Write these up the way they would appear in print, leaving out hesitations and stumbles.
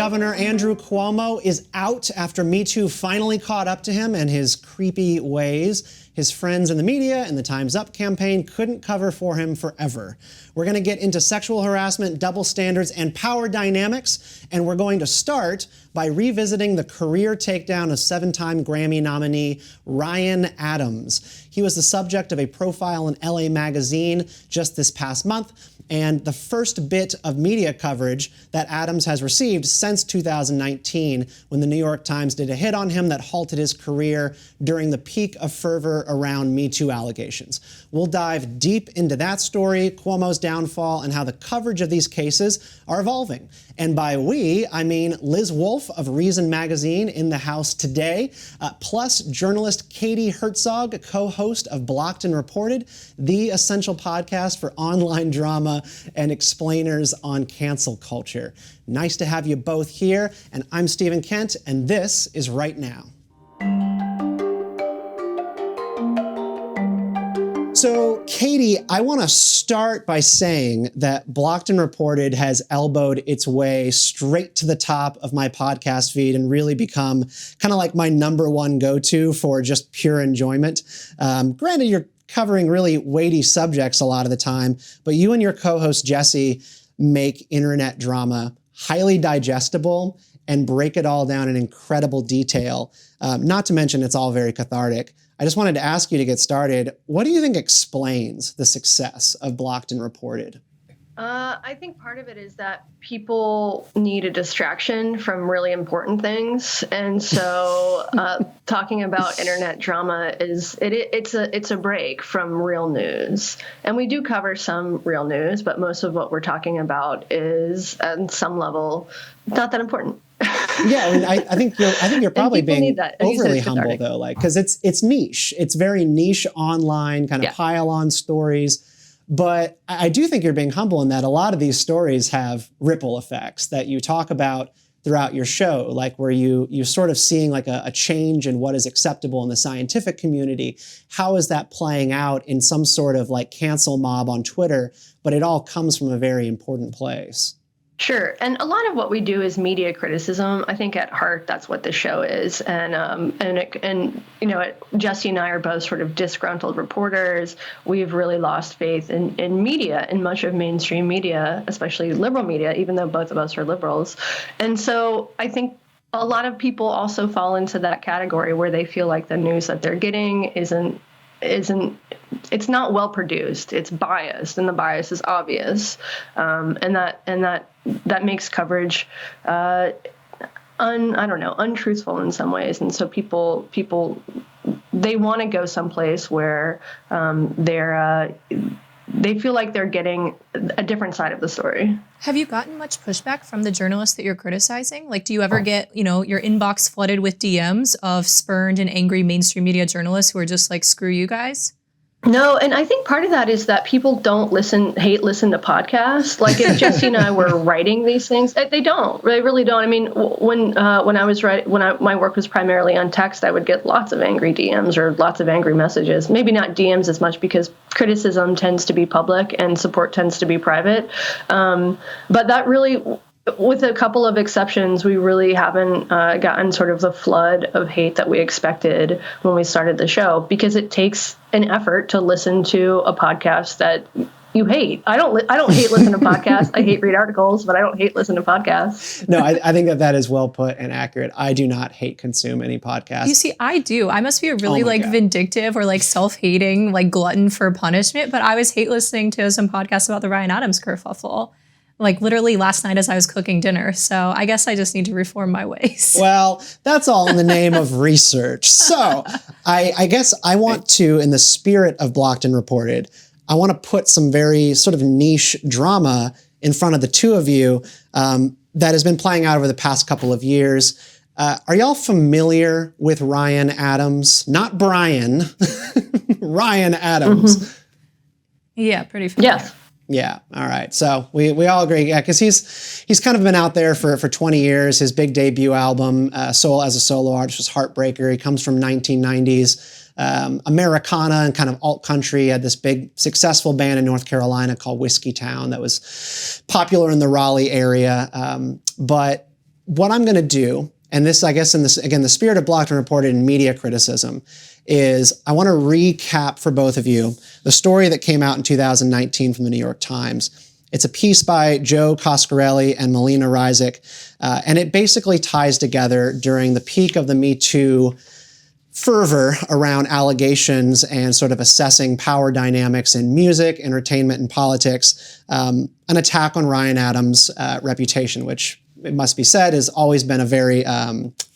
Governor Andrew Cuomo is out after MeToo finally caught up to him and his creepy ways. His friends in the media and the Time's Up campaign couldn't cover for him forever. We're going to get into sexual harassment, double standards, and power dynamics, and we're going to start by revisiting the career takedown of seven-time Grammy nominee Ryan Adams. He was the subject of a profile in LA Magazine just this past month, and the first bit of media coverage that Adams has received since 2019, when the New York Times did a hit on him that halted his career during the peak of fervor around MeToo allegations. We'll dive deep into that story, Cuomo's downfall, and how the coverage of these cases are evolving. And by we, I mean Liz Wolfe of Reason magazine in the house today, plus journalist Katie Herzog, co-host of Blocked and Reported, the essential podcast for online drama and explainers on cancel culture. Nice to have you both here, and I'm Stephen Kent, and this is Right Now. So, Katie, I want to start by saying that Blocked and Reported has elbowed its way straight to the top of my podcast feed and really become kind of like my number one go-to for just pure enjoyment. Granted, you're covering really weighty subjects a lot of the time, but you and your co-host Jesse make internet drama highly digestible and break it all down in incredible detail. Not to mention it's all very cathartic. I just wanted to ask you to get started. What do you think explains the success of Blocked and Reported? I think part of it is that people need a distraction from really important things, and so talking about internet drama it's a break from real news. And we do cover some real news, but most of what we're talking about is, at some level, not that important. Yeah, I mean, I think you're probably being overly humble though, like, because it's niche. It's very niche online kind of pile-on stories. But I do think you're being humble in that a lot of these stories have ripple effects that you talk about throughout your show, like where you're sort of seeing like a change in what is acceptable in the scientific community. How is that playing out in some sort of like cancel mob on Twitter? But it all comes from a very important place. Sure. And a lot of what we do is media criticism. I think at heart, that's what the show is. And you know, Jesse and I are both sort of disgruntled reporters. We've really lost faith in media, in much of mainstream media, especially liberal media, even though both of us are liberals. And so I think a lot of people also fall into that category where they feel like the news that they're getting isn't it's not well produced. It's biased, and the bias is obvious, and that makes coverage untruthful in some ways. And so people they want to go someplace where they feel like they're getting a different side of the story. Have you gotten much pushback from the journalists that you're criticizing? Like, do you ever get, your inbox flooded with DMs of spurned and angry mainstream media journalists who are just like, screw you guys? No, and I think part of that is that people don't hate listen to podcasts. Like if Jesse and I were writing these things, they really don't. I mean, when I was writing, my work was primarily on text, I would get lots of angry DMs or lots of angry messages. Maybe not DMs as much because criticism tends to be public and support tends to be private. But that really, with a couple of exceptions, we really haven't gotten sort of the flood of hate that we expected when we started the show, because it takes an effort to listen to a podcast that you hate. I don't hate listen to podcasts. I hate read articles, but I don't hate listen to podcasts. No, I think that is well put and accurate. I do not hate consume any podcasts. You see, I do. I must be a really vindictive or like self-hating, like glutton for punishment, but I always hate listening to some podcasts about the Ryan Adams kerfuffle. Like literally last night as I was cooking dinner. So I guess I just need to reform my ways. Well, that's all in the name of research. So I guess I want to, in the spirit of Blocked and Reported, I want to put some very sort of niche drama in front of the two of you that has been playing out over the past couple of years. Are y'all familiar with Ryan Adams? Not Brian, Ryan Adams. Mm-hmm. Yeah, pretty familiar. Yes. Yeah. All right. So we all agree. Yeah, because he's kind of been out there for 20 years. His big debut album, Soul as a Solo Artist, was Heartbreaker. He comes from 1990s Americana and kind of alt country. He had this big successful band in North Carolina called Whiskey Town that was popular in the Raleigh area. But what I'm going to do, and this, I guess, in this, again, the spirit of blocked and reported in media criticism, is I want to recap for both of you the story that came out in 2019 from the New York Times. It's a piece by Joe Coscarelli and Melina Ryzik, and it basically ties together during the peak of the MeToo fervor around allegations and sort of assessing power dynamics in music, entertainment, and politics, an attack on Ryan Adams' reputation, which, it must be said, has always been a very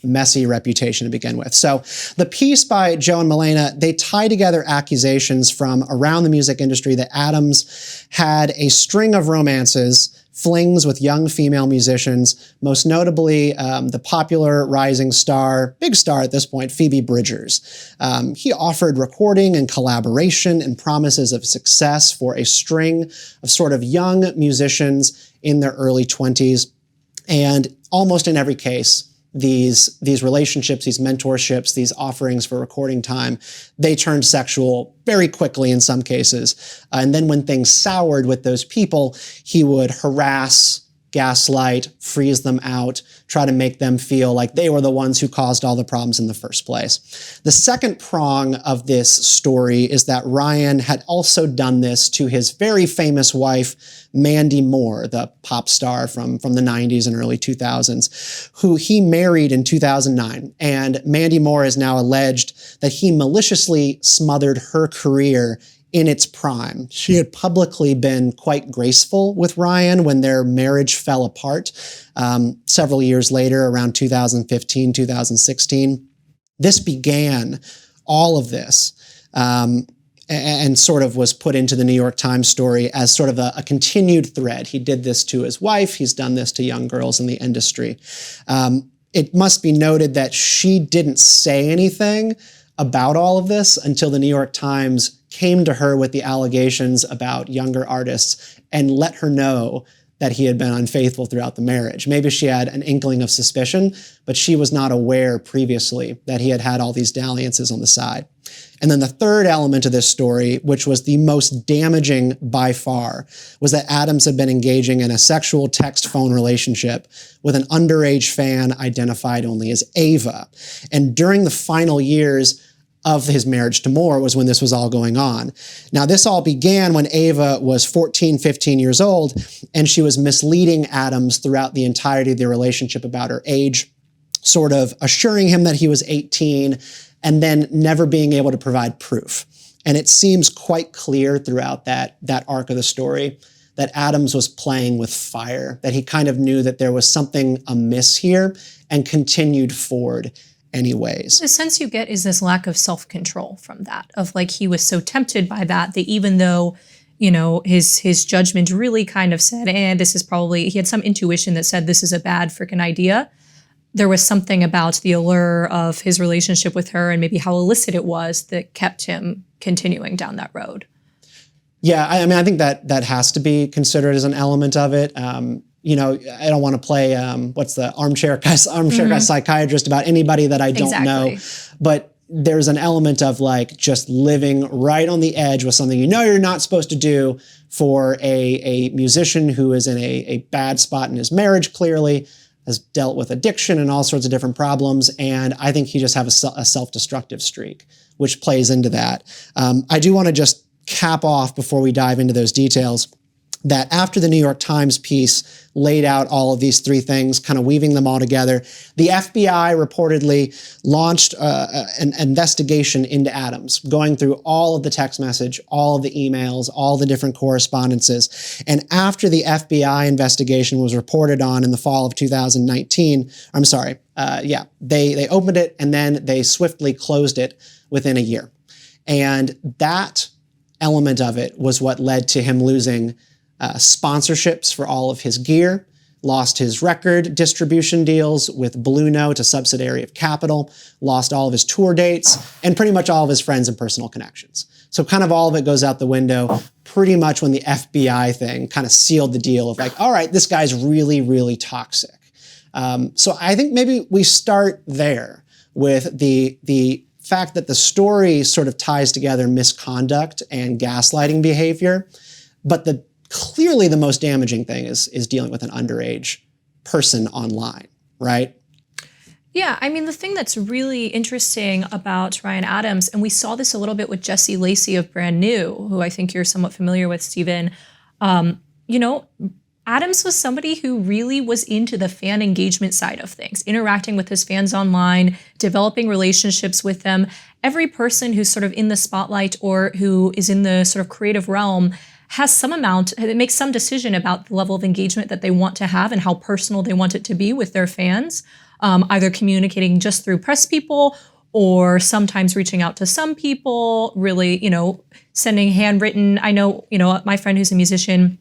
messy reputation to begin with. So the piece by Joe and Melina, they tie together accusations from around the music industry that Adams had a string of romances, flings with young female musicians, most notably the popular rising star, big star at this point, Phoebe Bridgers. He offered recording and collaboration and promises of success for a string of sort of young musicians in their early 20s. And almost in every case, these relationships, these mentorships, these offerings for recording time, they turned sexual very quickly in some cases. And then when things soured with those people, he would harass, gaslight, freeze them out, try to make them feel like they were the ones who caused all the problems in the first place. The second prong of this story is that Ryan had also done this to his very famous wife, Mandy Moore, the pop star from the 90s and early 2000s, who he married in 2009. And Mandy Moore has now alleged that he maliciously smothered her career in its prime. She had publicly been quite graceful with Ryan when their marriage fell apart several years later, around 2015, 2016. This began all of this and sort of was put into the New York Times story as sort of a continued thread. He did this to his wife. He's done this to young girls in the industry. It must be noted that she didn't say anything about all of this until the New York Times came to her with the allegations about younger artists and let her know that he had been unfaithful throughout the marriage. Maybe she had an inkling of suspicion, but she was not aware previously that he had had all these dalliances on the side. And then the third element of this story, which was the most damaging by far, was that Adams had been engaging in a sexual text phone relationship with an underage fan identified only as Ava. And during the final years of his marriage to Moore was when this was all going on. Now, this all began when Ava was 14, 15 years old, and she was misleading Adams throughout the entirety of the relationship about her age, sort of assuring him that he was 18, and then never being able to provide proof. And it seems quite clear throughout that arc of the story that Adams was playing with fire, that he kind of knew that there was something amiss here and continued forward anyways. The sense you get is this lack of self-control from that, of like he was so tempted by that even though, you know, his judgment really kind of said, this is probably, he had some intuition that said this is a bad freaking idea. There was something about the allure of his relationship with her and maybe how illicit it was that kept him continuing down that road. Yeah, I mean, I think that has to be considered as an element of it. You know, I don't want to play, what's the armchair guy psychiatrist about anybody that I don't know, but there's an element of like just living right on the edge with something you know you're not supposed to do for a musician who is in a bad spot in his marriage, clearly has dealt with addiction and all sorts of different problems. And I think he just has a self-destructive streak, which plays into that. I do want to just cap off before we dive into those details that after the New York Times piece laid out all of these three things, kind of weaving them all together, the FBI reportedly launched an investigation into Adams, going through all of the text message, all of the emails, all the different correspondences. And after the FBI investigation was reported on in the fall of 2019, they opened it and then they swiftly closed it within a year. And that element of it was what led to him losing sponsorships for all of his gear, lost his record distribution deals with Blue Note, a subsidiary of Capitol, lost all of his tour dates, and pretty much all of his friends and personal connections. So kind of all of it goes out the window pretty much when the FBI thing kind of sealed the deal of like, all right, this guy's really, really toxic. So I think maybe we start there with the fact that the story sort of ties together misconduct and gaslighting behavior, but clearly the most damaging thing is dealing with an underage person online, right? Yeah, I mean, the thing that's really interesting about Ryan Adams, and we saw this a little bit with Jesse Lacey of Brand New, who I think you're somewhat familiar with, Stephen. You know, Adams was somebody who really was into the fan engagement side of things, interacting with his fans online, developing relationships with them. Every person who's sort of in the spotlight or who is in the sort of creative realm has some amount, it makes some decision about the level of engagement that they want to have and how personal they want it to be with their fans. Either communicating just through press people or sometimes reaching out to some people, really, you know, sending handwritten. I know, you know, my friend who's a musician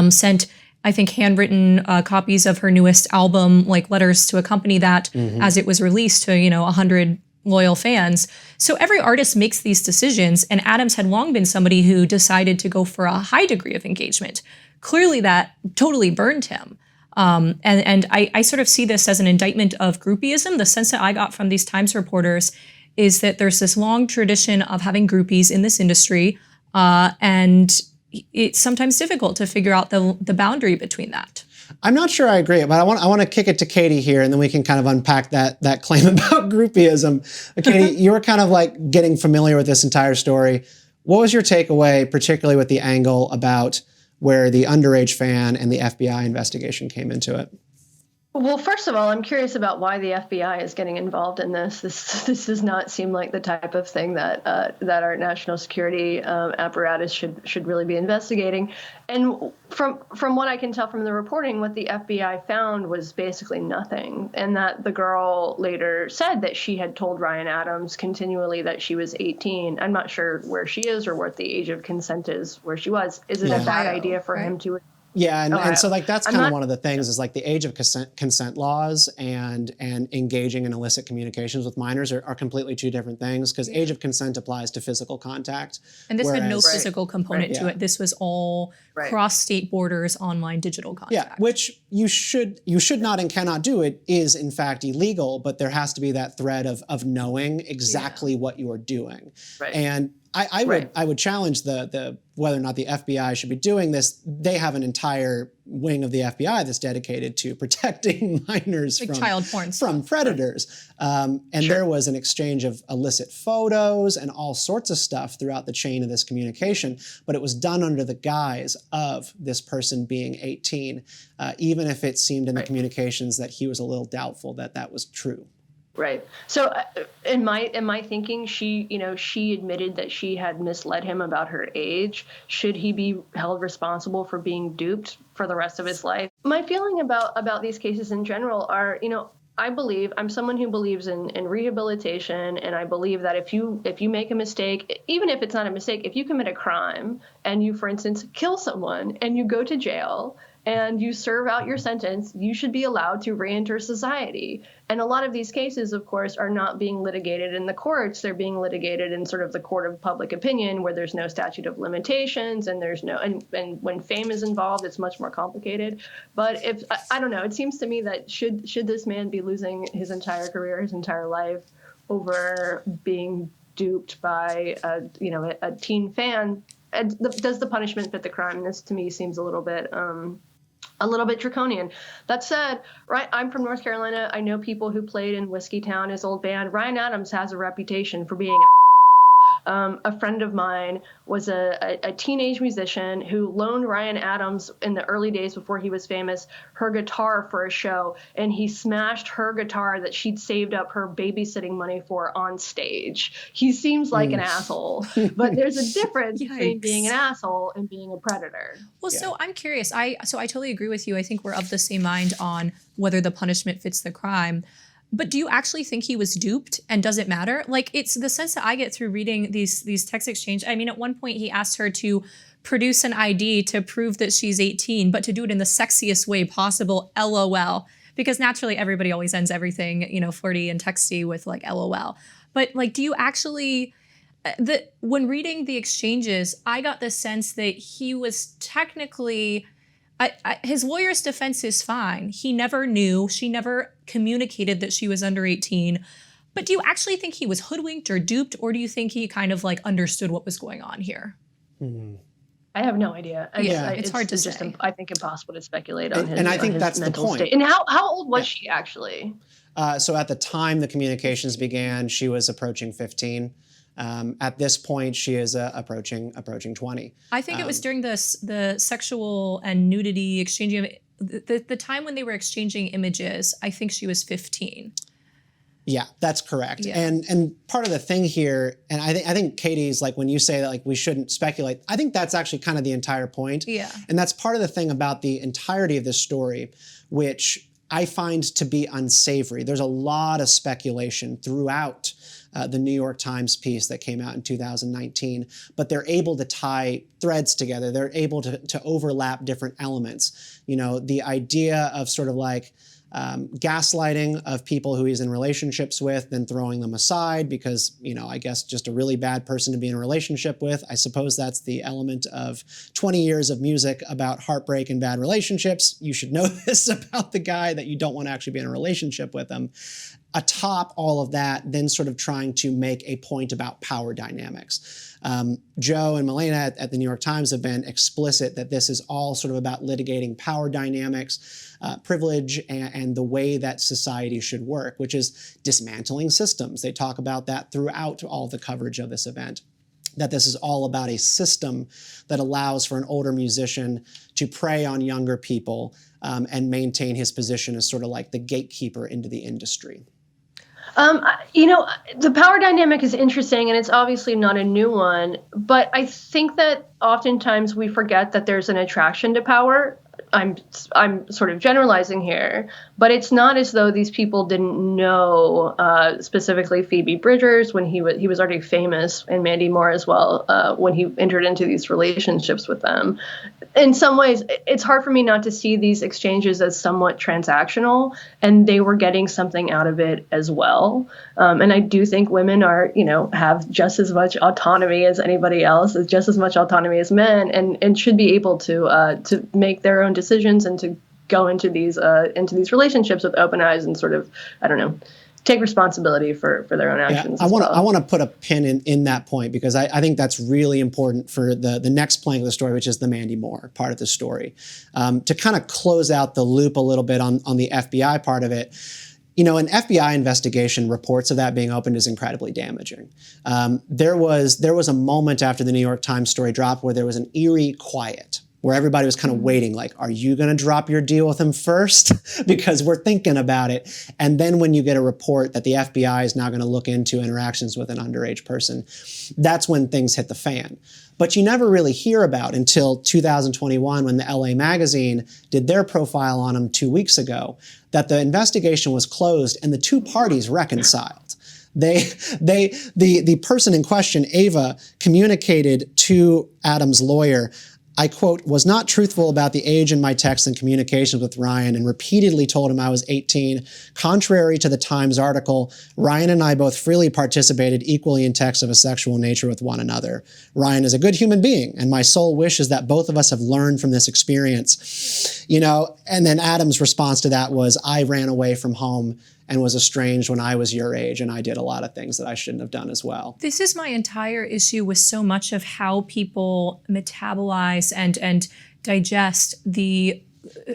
sent, I think, handwritten copies of her newest album, like letters to accompany that as it was released to, you know, 100 loyal fans. So every artist makes these decisions, and Adams had long been somebody who decided to go for a high degree of engagement. Clearly that totally burned him. And I sort of see this as an indictment of groupieism. The sense that I got from these Times reporters is that there's this long tradition of having groupies in this industry, and it's sometimes difficult to figure out the boundary between that. I'm not sure I agree, but I want to kick it to Katie here, and then we can kind of unpack that claim about groupieism. Katie, you were kind of like getting familiar with this entire story. What was your takeaway, particularly with the angle about where the underage fan and the FBI investigation came into it? Well, first of all, I'm curious about why the FBI is getting involved in this. This does not seem like the type of thing that our national security apparatus should really be investigating. And from what I can tell from the reporting, what the FBI found was basically nothing. And that the girl later said that she had told Ryan Adams continually that she was 18. I'm not sure where she is or what the age of consent is where she was. Is it a bad idea for him to? Yeah, and so like that's kind of one of the things is like the age of consent laws and engaging in illicit communications with minors are completely two different things, because age of consent applies to physical contact. And this had no physical component to it. This was all cross-state borders, online digital contact. Yeah, which you should not and cannot do. It is in fact illegal, but there has to be that thread of knowing exactly what you are doing. Right. And I would challenge the whether or not the FBI should be doing this. They have an entire wing of the FBI that's dedicated to protecting minors like child porn from predators. And there was an exchange of illicit photos and all sorts of stuff throughout the chain of this communication, but it was done under the guise of this person being 18, even if it seemed in the communications that he was a little doubtful that that was true. Right. So in my thinking, she admitted that she had misled him about her age. Should he be held responsible for being duped for the rest of his life? My feeling about these cases in general are, I'm someone who believes in rehabilitation, and I believe that if you make a mistake, even if it's not a mistake, if you commit a crime and you, for instance, kill someone and you go to jail and you serve out your sentence, you should be allowed to re-enter society. And a lot of these cases, of course, are not being litigated in the courts. They're being litigated in sort of the court of public opinion, where there's no statute of limitations and there's no, and when fame is involved, it's much more complicated. But I don't know, it seems to me that should this man be losing his entire career, his entire life over being duped by a teen fan? Does the punishment fit the crime? And this to me seems a little bit draconian. That said, right, I'm from North Carolina. I know people who played in Whiskeytown, his old band. Ryan Adams has a reputation for being a friend of mine was a teenage musician who loaned Ryan Adams in the early days before he was famous her guitar for a show, and he smashed her guitar that she'd saved up her babysitting money for on stage. He seems like an asshole, but there's a difference between being an asshole and being a predator. Well, so I'm curious. I totally agree with you. I think we're of the same mind on whether the punishment fits the crime. But do you actually think he was duped, and does it matter? Like, it's the sense that I get through reading these text exchange. I mean, at one point he asked her to produce an ID to prove that she's 18, but to do it in the sexiest way possible, LOL. Because naturally everybody always ends everything, flirty and texty with like LOL. But like, do you actually, when reading the exchanges, I got the sense that he was technically, his lawyer's defense is fine. He never knew. She never communicated that she was under 18. But do you actually think he was hoodwinked or duped, or do you think he kind of like understood what was going on here? I have no idea. It's hard to just, say. I think impossible to speculate on his. And I think his that's the mental point. State. And how old was she actually? So at the time the communications began, she was approaching 15. At this point, she is approaching 20. I think it was during the sexual and nudity exchanging of the time when they were exchanging images. I think she was 15. Yeah, that's correct. Yeah. And part of the thing here, and I think Katie's like, when you say that like we shouldn't speculate, I think that's actually kind of the entire point. Yeah. And that's part of the thing about the entirety of this story, which I find to be unsavory. There's a lot of speculation throughout the New York Times piece that came out in 2019, but they're able to tie threads together. They're able to overlap different elements. You know, the idea of sort of like gaslighting of people who he's in relationships with, then throwing them aside because, you know, I guess just a really bad person to be in a relationship with. I suppose that's the element of 20 years of music about heartbreak and bad relationships. You should know this about the guy, that you don't want to actually be in a relationship with him. Atop all of that, then sort of trying to make a point about power dynamics. Joe and Milena at the New York Times have been explicit that this is all sort of about litigating power dynamics, privilege, and the way that society should work, which is dismantling systems. They talk about that throughout all the coverage of this event, that this is all about a system that allows for an older musician to prey on younger people and maintain his position as sort of like the gatekeeper into the industry. You know, the power dynamic is interesting, and it's obviously not a new one, but I think that oftentimes we forget that there's an attraction to power. I'm sort of generalizing here, but it's not as though these people didn't know, specifically Phoebe Bridgers, when he was already famous, and Mandy Moore as well, when he entered into these relationships with them. In some ways, it's hard for me not to see these exchanges as somewhat transactional, and they were getting something out of it as well. And I do think women are, you know, have just as much autonomy as anybody else, just as much autonomy as men, and should be able to make their own decisions and to go into these relationships with open eyes and sort of, I don't know, take responsibility for their own actions. Yeah, I want to put a pin in that point, because I think that's really important for the next plank of the story, which is the Mandy Moore part of the story. To kind of close out the loop a little bit on the FBI part of it, you know, an FBI investigation, reports of that being opened is incredibly damaging. There was a moment after the New York Times story dropped where there was an eerie quiet, where everybody was kind of waiting, like, are you going to drop your deal with him first? Because we're thinking about it. And then when you get a report that the FBI is now going to look into interactions with an underage person, that's when things hit the fan. But you never really hear about until 2021, when the LA Magazine did their profile on him 2 weeks ago, that the investigation was closed and the two parties reconciled. The person in question, Ava, communicated to Adam's lawyer, I quote, was not truthful about the age in my texts and communications with Ryan, and repeatedly told him I was 18. Contrary to the Times article, Ryan and I both freely participated equally in texts of a sexual nature with one another. Ryan is a good human being, and my sole wish is that both of us have learned from this experience. You know, and then Adam's response to that was, I ran away from home and was estranged when I was your age, and I did a lot of things that I shouldn't have done as well. This is my entire issue with so much of how people metabolize and digest the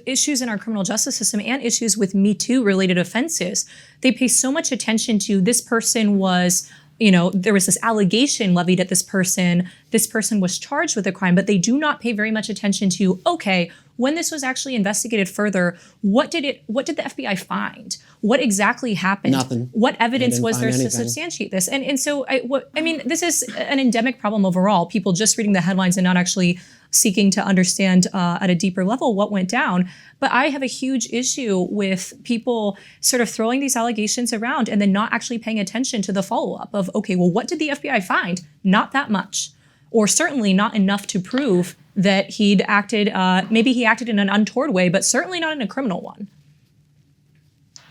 issues in our criminal justice system and issues with MeToo related offenses. They pay so much attention to this person was, you know, there was this allegation levied at this person was charged with a crime, but they do not pay very much attention to, okay, when this was actually investigated further, what did the FBI find? What exactly happened? Nothing. What evidence was there anything to substantiate this? And so I mean, this is an endemic problem overall. People just reading the headlines and not actually seeking to understand at a deeper level what went down. But I have a huge issue with people sort of throwing these allegations around and then not actually paying attention to the follow-up of, okay, well, what did the FBI find? Not that much, or certainly not enough to prove that he'd acted, maybe he acted in an untoward way, but certainly not in a criminal one.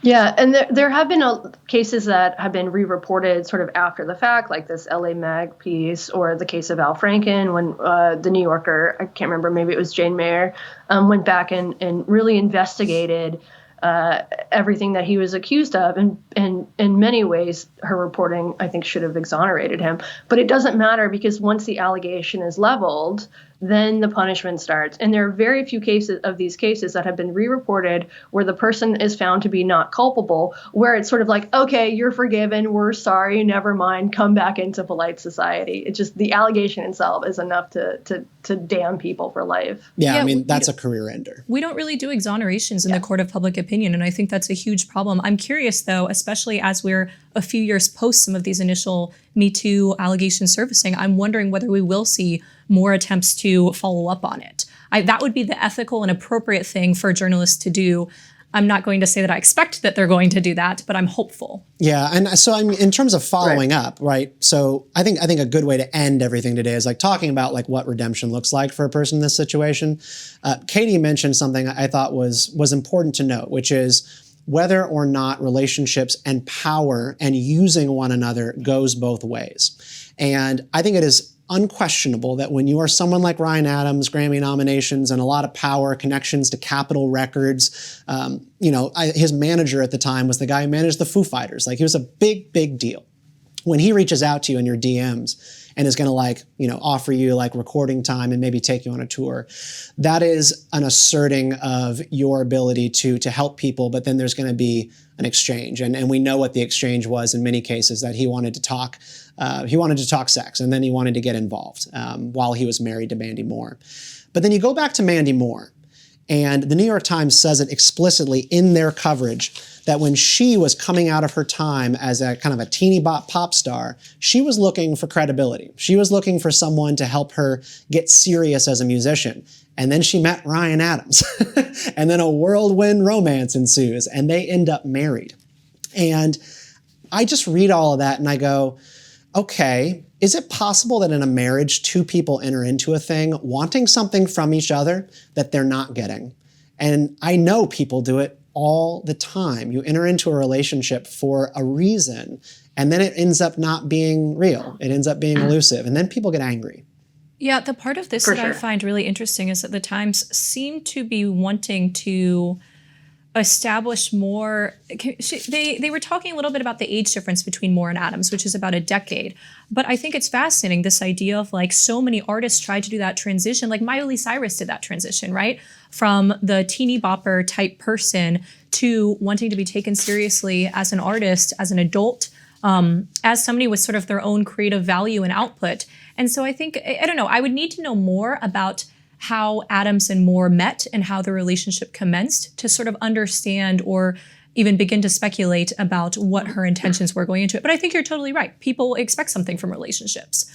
Yeah, and there have been cases that have been re-reported sort of after the fact, like this LA Mag piece, or the case of Al Franken, when the New Yorker, I can't remember, maybe it was Jane Mayer, went back and really investigated everything that he was accused of. And in many ways, her reporting, I think, should have exonerated him. But it doesn't matter, because once the allegation is leveled, then the punishment starts. And there are very few cases of these cases that have been re-reported where the person is found to be not culpable, where it's sort of like, okay, you're forgiven, we're sorry, never mind, come back into polite society. It's just the allegation itself is enough to damn people for life. Yeah, I mean, that's a career ender. We don't really do exonerations in the court of public opinion, and I think that's a huge problem. I'm curious, though, especially as we're a few years post some of these initial MeToo allegations surfacing, I'm wondering whether we will see more attempts to follow up on it. That would be the ethical and appropriate thing for journalists to do. I'm not going to say that I expect that they're going to do that, but I'm hopeful. Yeah, and so I mean, in terms of following up, right? So I think a good way to end everything today is like talking about like what redemption looks like for a person in this situation. Katie mentioned something I thought was important to note, which is whether or not relationships and power and using one another goes both ways. And I think it is unquestionable that when you are someone like Ryan Adams, Grammy nominations, and a lot of power, connections to Capitol records, his manager at the time was the guy who managed the Foo Fighters. Like, he was a big, big deal. When he reaches out to you in your DMs and is going to offer you like recording time and maybe take you on a tour, that is an asserting of your ability to help people, but then there's going to be an exchange. And we know what the exchange was in many cases, that he wanted to talk sex, and then he wanted to get involved while he was married to Mandy Moore. But then you go back to Mandy Moore, and the New York Times says it explicitly in their coverage that when she was coming out of her time as a kind of a teeny pop star, she was looking for credibility. She was looking for someone to help her get serious as a musician. And then she met Ryan Adams. And then a whirlwind romance ensues, and they end up married. And I just read all of that and I go, okay, is it possible that in a marriage, two people enter into a thing wanting something from each other that they're not getting? And I know people do it all the time. You enter into a relationship for a reason, and then it ends up not being real. It ends up being elusive, and then people get angry. Yeah, the part of this I find really interesting is that the Times seem to be wanting to establish more. They were talking a little bit about the age difference between Moore and Adams, which is about a decade. But I think it's fascinating, this idea of like so many artists tried to do that transition. Like Miley Cyrus did that transition, right? From the teeny bopper type person to wanting to be taken seriously as an artist, as an adult, as somebody with sort of their own creative value and output. And so I think, I don't know, I would need to know more about how Adams and Moore met and how the relationship commenced to sort of understand or even begin to speculate about what her intentions were going into it. But I think you're totally right. People expect something from relationships.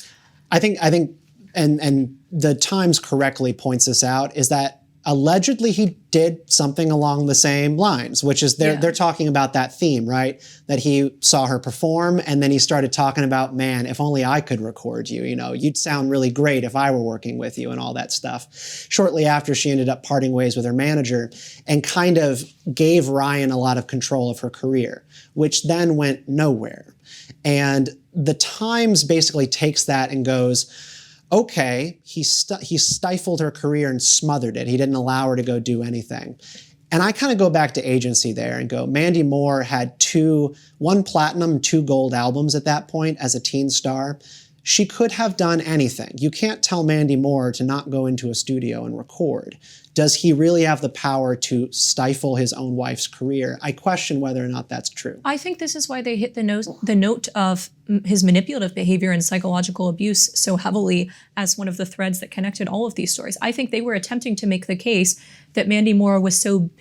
I think, and the Times correctly points this out, is that allegedly he did something along the same lines, which is they're talking about that theme, right? That he saw her perform and then he started talking about, man, if only I could record you, you'd sound really great if I were working with you and all that stuff. Shortly after, she ended up parting ways with her manager and kind of gave Ryan a lot of control of her career, which then went nowhere. And the Times basically takes that and goes, okay, he stifled her career and smothered it. He didn't allow her to go do anything. And I kind of go back to agency there and go, Mandy Moore had one platinum, 2 gold albums at that point as a teen star. She could have done anything. You can't tell Mandy Moore to not go into a studio and record. Does he really have the power to stifle his own wife's career? I question whether or not that's true. I think this is why they hit the note of his manipulative behavior and psychological abuse so heavily as one of the threads that connected all of these stories. I think they were attempting to make the case that Mandy Moore was so,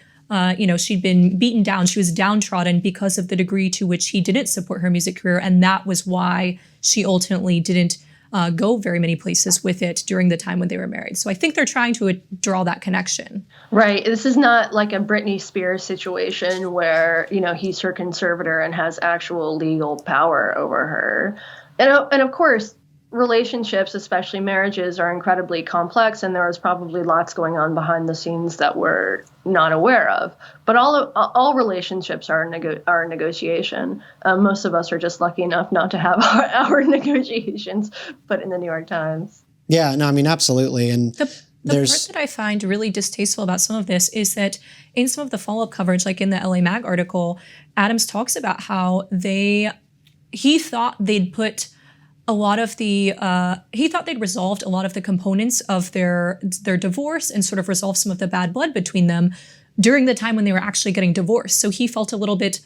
she'd been beaten down, she was downtrodden because of the degree to which he didn't support her music career, and that was why she ultimately didn't go very many places with it during the time when they were married. So I think they're trying to draw that connection. Right. This is not like a Britney Spears situation where, he's her conservator and has actual legal power over her. And of course, relationships, especially marriages, are incredibly complex, and there was probably lots going on behind the scenes that we're not aware of. But all relationships are a negotiation. Most of us are just lucky enough not to have our negotiations put in the New York Times. Yeah, no, I mean, absolutely. And the part that I find really distasteful about some of this is that in some of the follow-up coverage, like in the LA Mag article, Adams talks about how he thought they'd put a lot of the, he thought they'd resolved a lot of the components of their divorce and sort of resolved some of the bad blood between them during the time when they were actually getting divorced. So he felt a little bit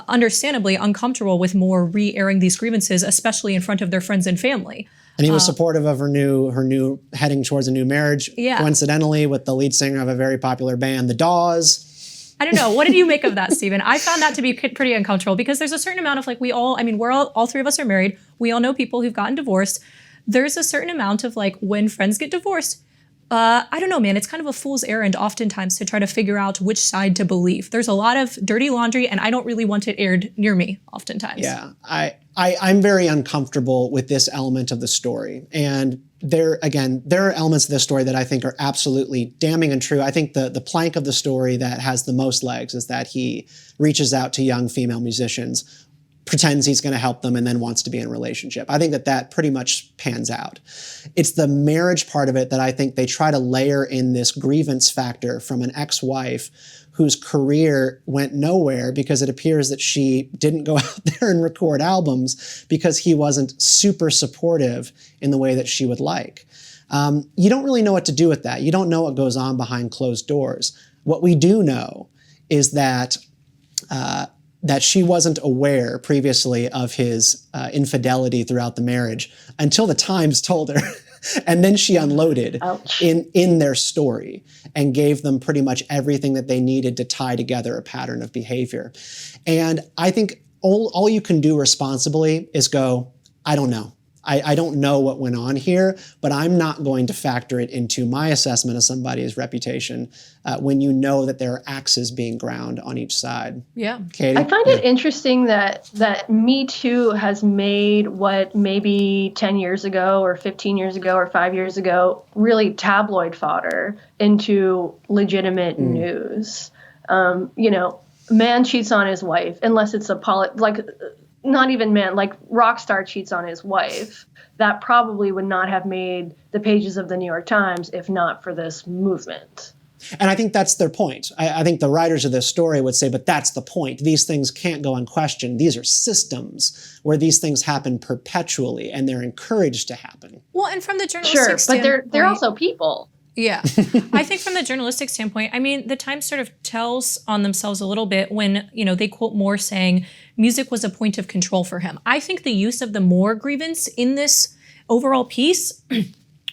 understandably uncomfortable with more re-airing these grievances, especially in front of their friends and family. And he was supportive of her new heading towards a new marriage, coincidentally with the lead singer of a very popular band, The Dawes. I don't know. What did you make of that, Stephen? I found that to be pretty uncomfortable because there's a certain amount of all three of us are married. We all know people who've gotten divorced. There's a certain amount of when friends get divorced, I don't know, man. It's kind of a fool's errand oftentimes to try to figure out which side to believe. There's a lot of dirty laundry and I don't really want it aired near me oftentimes. Yeah, I'm very uncomfortable with this element of the story. And there are elements of this story that I think are absolutely damning and true. I think the plank of the story that has the most legs is that he reaches out to young female musicians, pretends he's going to help them, and then wants to be in a relationship. I think that pretty much pans out. It's the marriage part of it that I think they try to layer in this grievance factor from an ex-wife whose career went nowhere because it appears that she didn't go out there and record albums because he wasn't super supportive in the way that she would like. You don't really know what to do with that. You don't know what goes on behind closed doors. What we do know is that she wasn't aware previously of his infidelity throughout the marriage until the Times told her. And then she unloaded in their story and gave them pretty much everything that they needed to tie together a pattern of behavior. And I think all you can do responsibly is go, I don't know. I don't know what went on here, but I'm not going to factor it into my assessment of somebody's reputation when you know that there are axes being ground on each side. Yeah. Katie? I find it interesting that Me Too has made what maybe 10 years ago or 15 years ago or 5 years ago really tabloid fodder into legitimate news. Man cheats on his wife, unless it's not even man, rock star cheats on his wife. That probably would not have made the pages of the New York Times if not for this movement. And I think that's their point. I think the writers of this story would say, but that's the point. These things can't go unquestioned. These are systems where these things happen perpetually and they're encouraged to happen. Well, and from the journalistic standpoint, but they're also people. Yeah. I think from the journalistic standpoint, the Times sort of tells on themselves a little bit when, they quote Moore saying music was a point of control for him. I think the use of the Moore grievance in this overall piece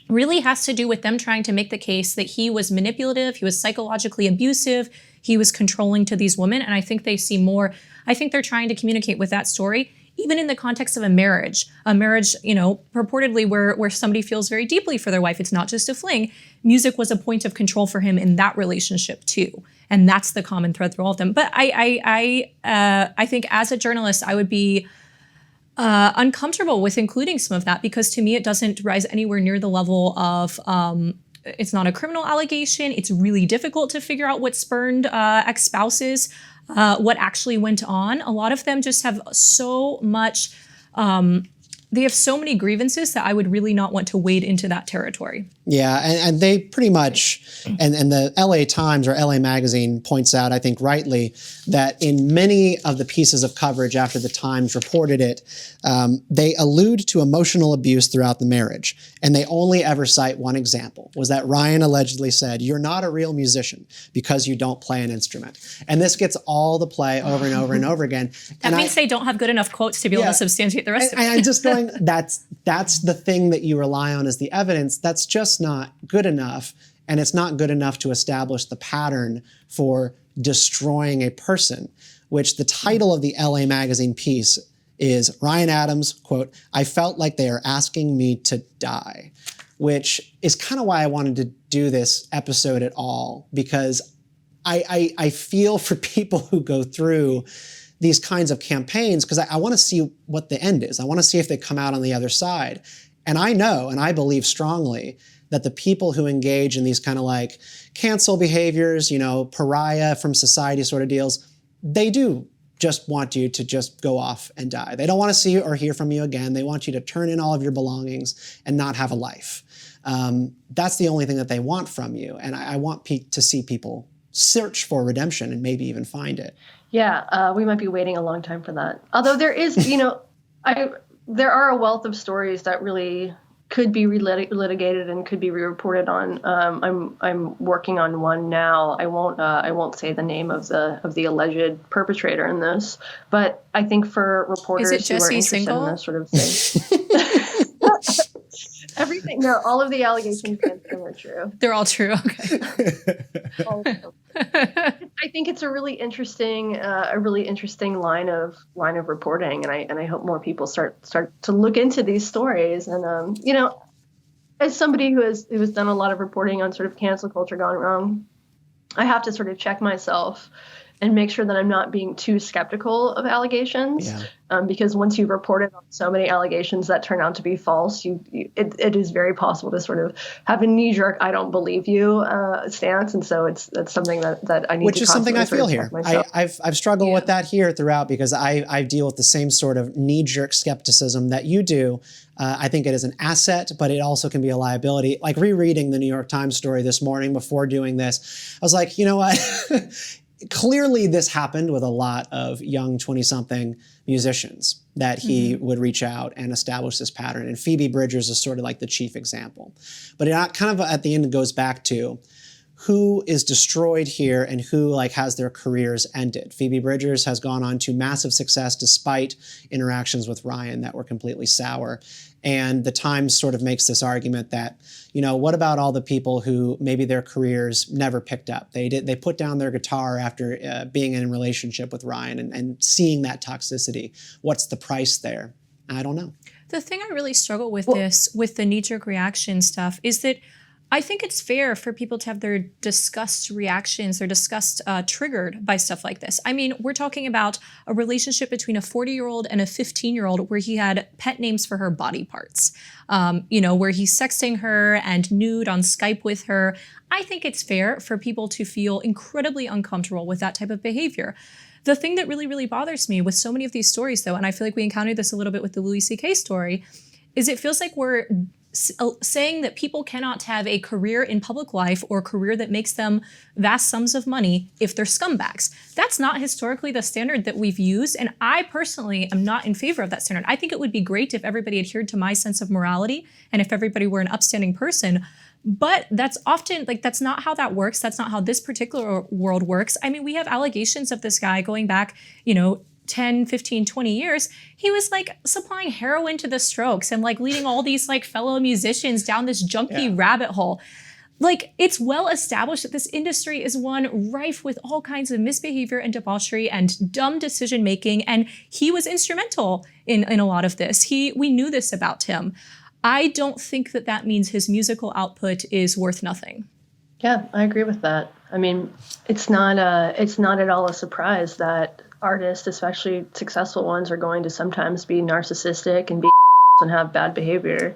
really has to do with them trying to make the case that he was manipulative, he was psychologically abusive, he was controlling to these women. And I think they see more, I think they're trying to communicate with that story even in the context of a marriage, purportedly where somebody feels very deeply for their wife. It's not just a fling. Music was a point of control for him in that relationship too. And that's the common thread through all of them. But I think as a journalist, I would be uncomfortable with including some of that because to me, it doesn't rise anywhere near the level of, it's not a criminal allegation. It's really difficult to figure out what spurned ex-spouses, what actually went on. A lot of them just have so much, they have so many grievances that I would really not want to wade into that territory. Yeah, and they pretty much, and the LA Times or LA Magazine points out, I think rightly, that in many of the pieces of coverage after the Times reported it, they allude to emotional abuse throughout the marriage. And they only ever cite one example, was that Ryan allegedly said, "You're not a real musician because you don't play an instrument." And this gets all the play over and over and over again. That means they don't have good enough quotes to be able to substantiate the rest of it. And I'm just going, that's the thing that you rely on as the evidence. That's just not good enough. And it's not good enough to establish the pattern for destroying a person, which the title of the LA Magazine piece is Ryan Adams, quote, "I felt like they are asking me to die," which is kind of why I wanted to do this episode at all, because I feel for people who go through these kinds of campaigns because I want to see what the end is. I want to see if they come out on the other side. And I know, and I believe strongly, that the people who engage in these kind of like cancel behaviors, pariah from society sort of deals, they do just want you to just go off and die. They don't want to see or hear from you again. They want you to turn in all of your belongings and not have a life. That's the only thing that they want from you. And I want to see people search for redemption and maybe even find it. Yeah, we might be waiting a long time for that. Although there is, there are a wealth of stories that really could be litigated and could be re-reported on. I'm working on one now. I won't say the name of the alleged perpetrator in this, but I think for reporters who are interested in this sort of thing. Everything. No, all of the allegations against him are true. They're all true. Okay. I think it's a really interesting line of reporting, and I hope more people start to look into these stories. And as somebody who has done a lot of reporting on sort of cancel culture gone wrong, I have to sort of check myself and make sure that I'm not being too skeptical of allegations. Because once you've reported on so many allegations that turn out to be false, it is very possible to sort of have a knee-jerk "I don't believe you" stance, and so that's something that I need. Which to is something I feel here. I've struggled with that here throughout, because I deal with the same sort of knee-jerk skepticism that you do. I think it is an asset, but it also can be a liability. Like rereading the New York Times story this morning before doing this, I was like, you know what? Clearly this happened with a lot of young 20-something musicians that he would reach out and establish this pattern. And Phoebe Bridgers is sort of like the chief example. But it kind of at the end goes back to who is destroyed here and who like has their careers ended. Phoebe Bridgers has gone on to massive success despite interactions with Ryan that were completely sour. And the Times sort of makes this argument that, what about all the people who maybe their careers never picked up? They put down their guitar after being in a relationship with Ryan and seeing that toxicity. What's the price there? I don't know. The thing I really struggle with with the knee-jerk reaction stuff is that I think it's fair for people to have their disgust reactions or disgust triggered by stuff like this. I mean, we're talking about a relationship between a 40-year-old and a 15-year-old where he had pet names for her body parts, where he's sexting her and nude on Skype with her. I think it's fair for people to feel incredibly uncomfortable with that type of behavior. The thing that really, really bothers me with so many of these stories, though, and I feel like we encountered this a little bit with the Louis C.K. story, is it feels like we're saying that people cannot have a career in public life or a career that makes them vast sums of money if they're scumbags. That's not historically the standard that we've used, and I personally am not in favor of that standard. I think it would be great if everybody adhered to my sense of morality and if everybody were an upstanding person, but that's often, that's not how that works. That's not how this particular world works. I mean, we have allegations of this guy going back, 10, 15, 20 years, he was supplying heroin to the Strokes and leading all these fellow musicians down this junky rabbit hole. It's well established that this industry is one rife with all kinds of misbehavior and debauchery and dumb decision making, and he was instrumental in a lot of this. We knew this about him. I don't think that means his musical output is worth nothing. Yeah, I agree with that. I mean, it's not at all a surprise that artists, especially successful ones, are going to sometimes be narcissistic and be and have bad behavior.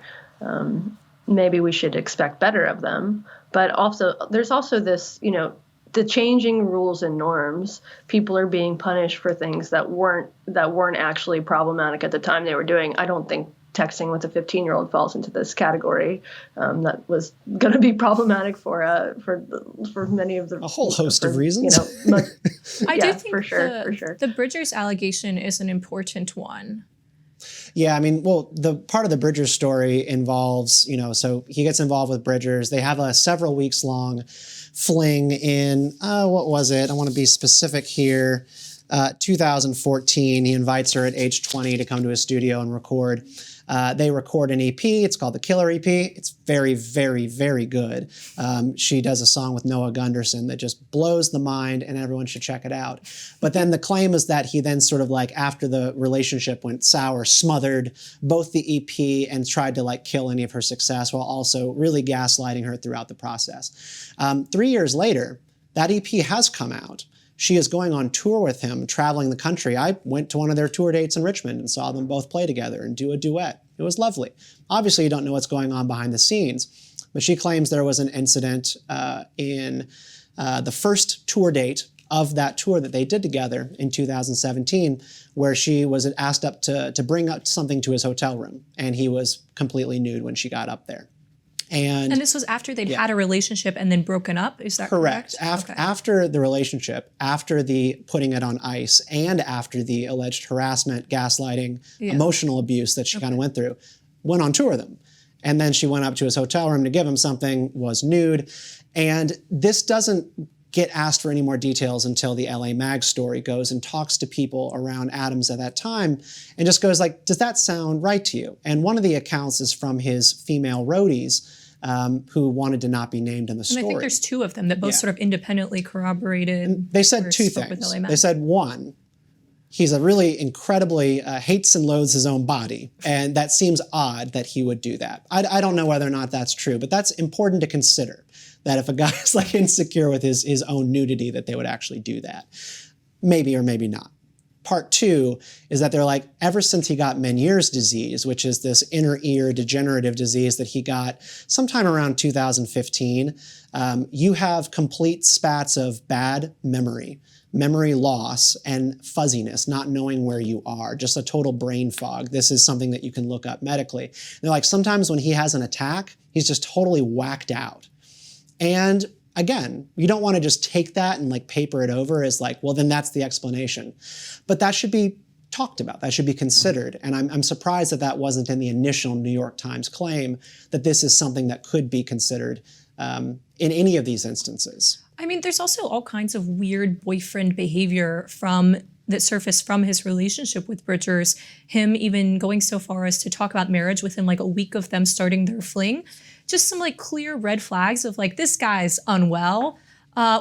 Maybe we should expect better of them. But also, there's also this, the changing rules and norms. People are being punished for things that weren't actually problematic at the time they were doing. I don't think texting with a 15-year-old falls into this category. That was going to be problematic for many of a whole host of reasons. I do think for sure. The Bridgers allegation is an important one. Yeah, I mean, well, the part of the Bridgers story involves, so he gets involved with Bridgers. They have a several weeks long fling in, what was it? I want to be specific here. 2014, he invites her at age 20 to come to his studio and record. They record an EP. It's called the Killer EP. It's very, very, very good. She does a song with Noah Gunderson that just blows the mind, and everyone should check it out. But then the claim is that he then sort of after the relationship went sour, smothered both the EP and tried to kill any of her success while also really gaslighting her throughout the process. 3 years later, that EP has come out. She is going on tour with him, traveling the country. I went to one of their tour dates in Richmond and saw them both play together and do a duet. It was lovely. Obviously, you don't know what's going on behind the scenes, but she claims there was an incident in the first tour date of that tour that they did together in 2017, where she was asked up to bring up something to his hotel room, and he was completely nude when she got up there. And this was after they'd had a relationship and then broken up? Is that correct? After the relationship, after the putting it on ice, and after the alleged harassment, gaslighting, emotional abuse that she kind of went through, went on tour with him. And then she went up to his hotel room to give him something, was nude. And this doesn't get asked for any more details until the LA Mag story goes and talks to people around Adams at that time and just goes like, does that sound right to you? And one of the accounts is from his female roadies who wanted to not be named in the story. And I think there's two of them that both sort of independently corroborated. And they said two things. They said, one, he's a really incredibly hates and loathes his own body. And that seems odd that he would do that. I don't know whether or not that's true, but that's important to consider. That if a guy is like insecure with his own nudity, that they would actually do that. Maybe or maybe not. Part two is that they're like, ever since he got Meniere's disease, which is this inner ear degenerative disease that he got sometime around 2015, you have complete spats of bad memory loss, and fuzziness, not knowing where you are, just a total brain fog. This is something that you can look up medically. They're like, sometimes when he has an attack, he's just totally whacked out. And again, you don't want to just take that and like paper it over as like, well, then that's the explanation. But that should be talked about. That should be considered. And I'm surprised that that wasn't in the initial New York Times claim that this is something that could be considered in any of these instances. I mean, there's also all kinds of weird boyfriend behavior that surfaced from his relationship with Bridgers, him even going so far as to talk about marriage within like a week of them starting their fling. Just some like clear red flags of like, this guy's unwell,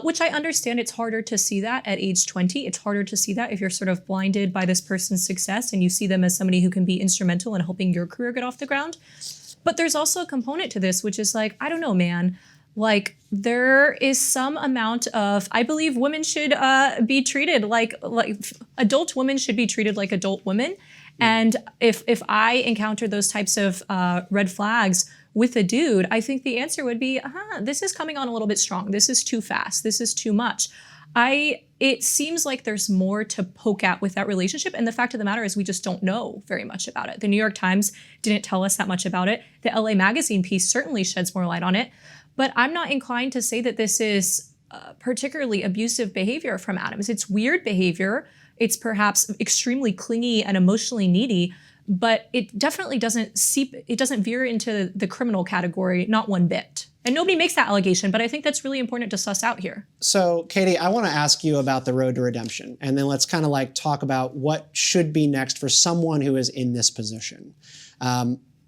which I understand it's harder to see that at age 20. It's harder to see that if you're sort of blinded by this person's success and you see them as somebody who can be instrumental in helping your career get off the ground. But there's also a component to this, which is like, I don't know, man. Like there is some amount of, I believe women should be treated like adult women should be treated like adult women. And if I encounter those types of red flags with a dude, I think the answer would be, this is coming on a little bit strong. This is too fast. This is too much. It seems like there's more to poke at with that relationship. And the fact of the matter is we just don't know very much about it. The New York Times didn't tell us that much about it. The LA Magazine piece certainly sheds more light on it. But I'm not inclined to say that this is particularly abusive behavior from Adams. It's weird behavior. It's perhaps extremely clingy and emotionally needy, but it definitely doesn't veer into the criminal category, not one bit. And nobody makes that allegation, but I think that's really important to suss out here. So, Katie, I want to ask you about the road to redemption, and then let's kind of like talk about what should be next for someone who is in this position.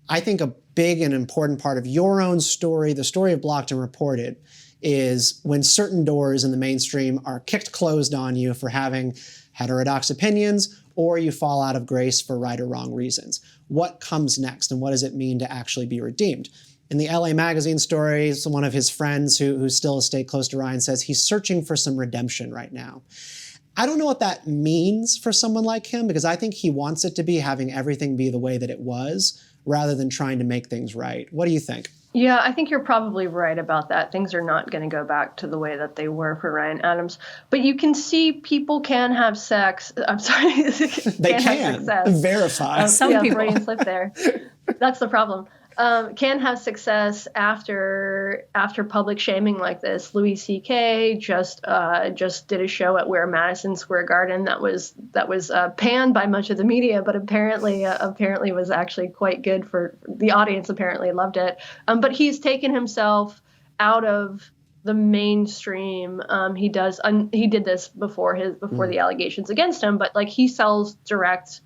I think a big and important part of your own story, the story of Blocked and Reported, is when certain doors in the mainstream are kicked closed on you for having heterodox opinions, or you fall out of grace for right or wrong reasons. What comes next, and what does it mean to actually be redeemed? In the LA Magazine story, one of his friends who still has stayed close to Ryan says he's searching for some redemption right now. I don't know what that means for someone like him, because I think he wants it to be having everything be the way that it was, rather than trying to make things right. What do you think? Yeah, I think you're probably right about that. Things are not going to go back to the way that they were for Ryan Adams. But you can see people can have sex. I'm sorry. They can. Verify. Some people. Freudian slip there. That's the problem. Can have success after public shaming like this. Louis C.K. just did a show at Madison Square Garden that was panned by much of the media, but apparently was actually quite good for the audience. Apparently loved it. But he's taken himself out of the mainstream. He did this before the allegations against him, but like he sells direct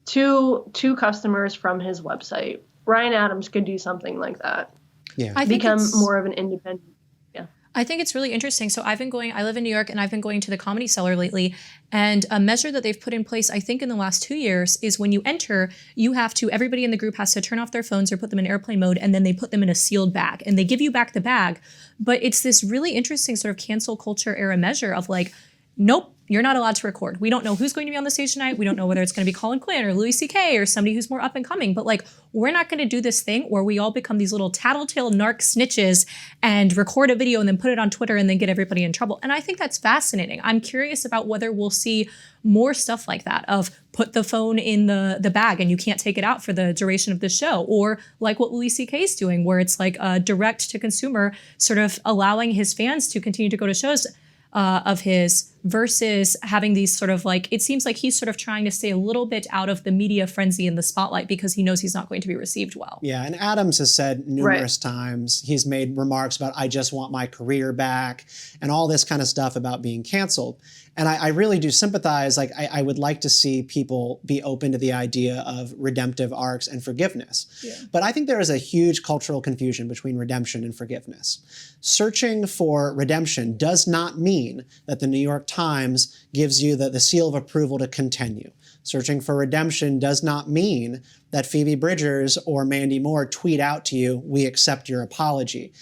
to customers from his website. Ryan Adams could do something like that. Yeah. Become more of an independent. Yeah. I think it's really interesting. So I live in New York, and I've been going to the Comedy Cellar lately. And a measure that they've put in place, I think in the last 2 years, is when you enter, everybody in the group has to turn off their phones or put them in airplane mode, and then they put them in a sealed bag. And they give you back the bag. But it's this really interesting sort of cancel culture era measure of like, nope, you're not allowed to record. We don't know who's going to be on the stage tonight. We don't know whether it's going to be Colin Quinn or Louis C.K. or somebody who's more up and coming. But like, we're not going to do this thing where we all become these little tattletale narc snitches and record a video and then put it on Twitter and then get everybody in trouble. And I think that's fascinating. I'm curious about whether we'll see more stuff like that of put the phone in the bag and you can't take it out for the duration of the show. Or like what Louis C.K. is doing, where it's like a direct to consumer, sort of allowing his fans to continue to go to shows of his, versus having these sort of like, it seems like he's sort of trying to stay a little bit out of the media frenzy in the spotlight because he knows he's not going to be received well. Yeah, and Adams has said numerous times, he's made remarks about, I just want my career back, and all this kind of stuff about being canceled. And I really do sympathize. Like, I would like to see people be open to the idea of redemptive arcs and forgiveness. Yeah. But I think there is a huge cultural confusion between redemption and forgiveness. Searching for redemption does not mean that the New York Times gives you the seal of approval to continue. Searching for redemption does not mean that Phoebe Bridgers or Mandy Moore tweet out to you, we accept your apology.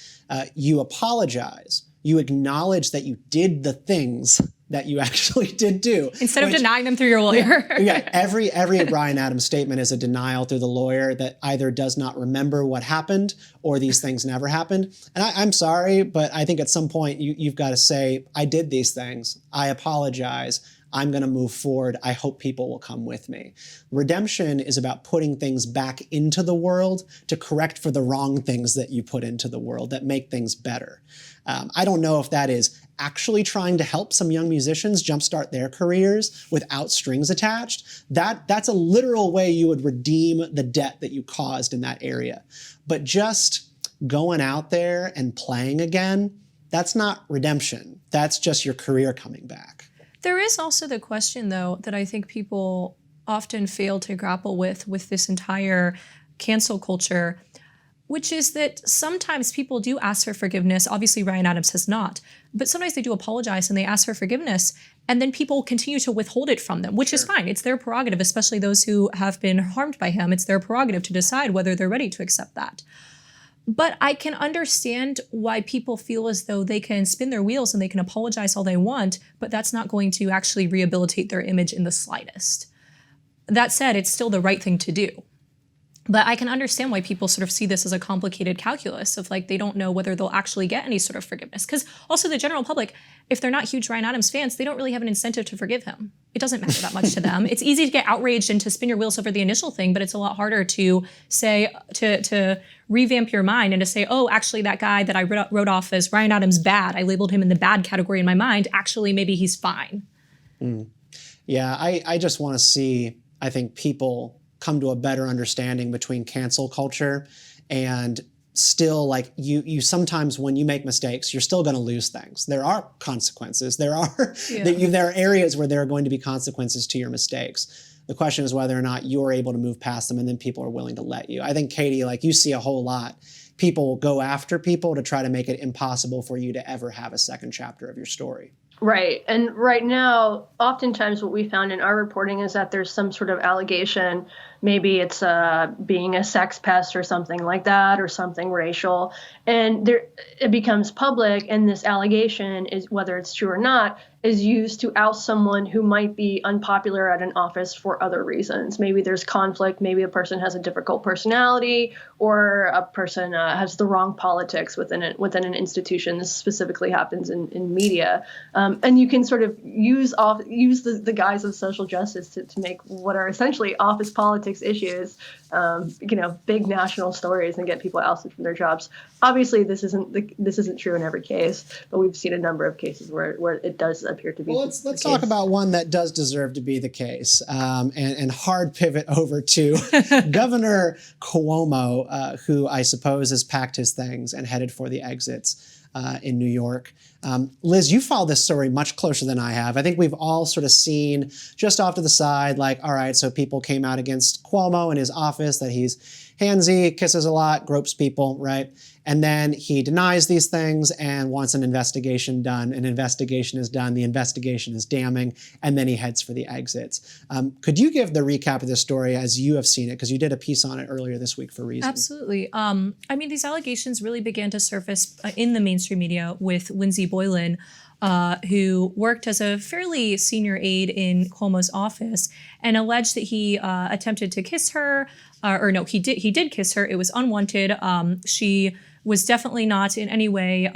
You apologize. You acknowledge that you did the things that you actually did do. Instead of denying them through your lawyer. Yeah, every Bryan Adams statement is a denial through the lawyer that either does not remember what happened or these things never happened. And I'm sorry, but I think at some point you've got to say, I did these things. I apologize. I'm going to move forward. I hope people will come with me. Redemption is about putting things back into the world to correct for the wrong things that you put into the world that make things better. I don't know if that is actually trying to help some young musicians jumpstart their careers without strings attached. That's a literal way you would redeem the debt that you caused in that area. But just going out there and playing again, that's not redemption. That's just your career coming back. There is also the question, though, that I think people often fail to grapple with this entire cancel culture, which is that sometimes people do ask for forgiveness. Obviously, Bryan Adams has not. But sometimes they do apologize and they ask for forgiveness, and then people continue to withhold it from them, which is fine. It's their prerogative, especially those who have been harmed by him. It's their prerogative to decide whether they're ready to accept that. But I can understand why people feel as though they can spin their wheels and they can apologize all they want, but that's not going to actually rehabilitate their image in the slightest. That said, it's still the right thing to do. But I can understand why people sort of see this as a complicated calculus of like, they don't know whether they'll actually get any sort of forgiveness. Because also the general public, if they're not huge Bryan Adams fans, they don't really have an incentive to forgive him. It doesn't matter that much to them. It's easy to get outraged and to spin your wheels over the initial thing, but it's a lot harder to say, to revamp your mind and to say, oh, actually that guy that I wrote off as Bryan Adams bad, I labeled him in the bad category in my mind, actually maybe he's fine. Yeah, I just want to see, I think, people come to a better understanding between cancel culture and still, like, you sometimes when you make mistakes, you're still going to lose things. There are consequences. There are areas where there are going to be consequences to your mistakes. The question is whether or not you're able to move past them and then people are willing to let you. I think, Katie, like, you see a whole lot. People go after people to try to make it impossible for you to ever have a second chapter of your story. Right. And right now, oftentimes what we found in our reporting is that there's some sort of allegation. Maybe it's being a sex pest or something like that, or something racial. And it becomes public, and this allegation, is whether it's true or not, is used to oust someone who might be unpopular at an office for other reasons. Maybe there's conflict. Maybe a person has a difficult personality, or a person has the wrong politics within an institution. This specifically happens in media. And you can sort of use the guise of social justice to make what are essentially office politics issues, big national stories, and get people ousted from their jobs. Obviously, this isn't true in every case, but we've seen a number of cases where it does appear to be. Well, let's talk about one that does deserve to be the case, and hard pivot over to Governor Cuomo, who I suppose has packed his things and headed for the exits in New York. Liz, you follow this story much closer than I have. I think we've all sort of seen just off to the side, like, all right, so people came out against Cuomo in his office, that he's handsy, kisses a lot, gropes people, right? And then he denies these things and wants an investigation done. An investigation is done. The investigation is damning. And then he heads for the exits. Could you give the recap of this story as you have seen it? Because you did a piece on it earlier this week for Reason. Absolutely. These allegations really began to surface in the mainstream media with Lindsey Boylan who worked as a fairly senior aide in Cuomo's office and alleged that he attempted to kiss her, he did kiss her. It was unwanted. She was definitely not in any way